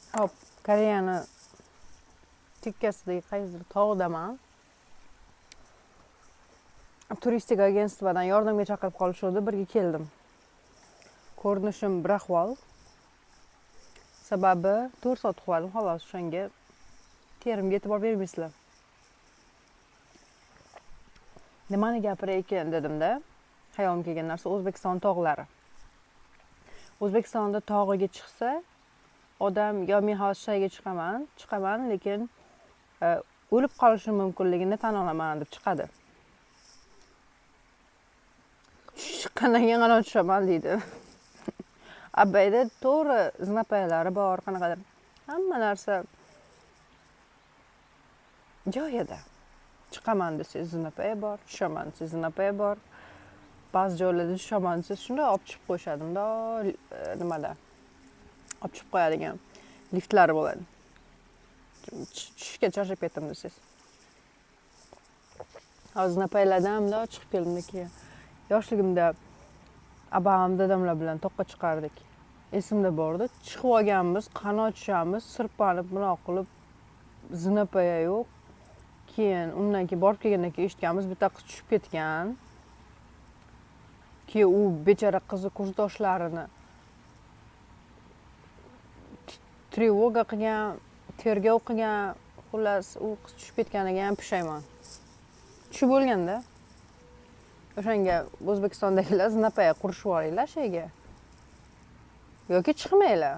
Hop, Koreyani chekkasidagi qaysidir tog'daman. Turistik agentstvodan yordamga chaqirib qolishdi, birga keldim. Ko'rinishim bir ahvol. Sababi 4 soat uxladim, xolos o'shanga terimga e'tibor bermaysizlar. Nimani gapiray ekan dedimda, hayolimga kelgan narsa O'zbekiston tog'lari. O'zbekistonda tog'iga chiqsa, odam yo men hozir shayga chiqaman, lekin o'lib qolishim mumkinligini tan olaman deb chiqadi. Chiqqandan keyin qanot tushaman deydi. Abayda to'g'ri zinapaylari bor, qanaqadir. Hamma narsa joyida. Chiqaman desangiz zinapay bor, tushaman desangiz zinapay bor. Ba'zi joylarda tushaman desangiz shunday olib chiqib qo'yishadi. Nimada? Olib chiqib qo'yadigan liftlari bo'ladi. Tushishga charchab ketdim desangiz. Hozir zinapaylardan bunday chiqib keldim keyin. Yoshligimda abam dadamlar bilan toqqa chiqardik. Esimda bordi. Chiqib olganmiz, qanot tushamiz, sirpanib, bunaqa qilib zinapaya yo'q. Keyin undan keyin borib kelgandan keyin eshitganmiz, bitta qiz tushib ketgan. Keyin u bechora qizni kursdoshlarini trevoga qilgan, tergov qilgan, xullas u qiz tushib ketganiga ham pushaymon. Tushib bo'lganda o'shanga O'zbekistondagilar zinapaya qurishib olinglar shayga. Yoki chiqmanglar.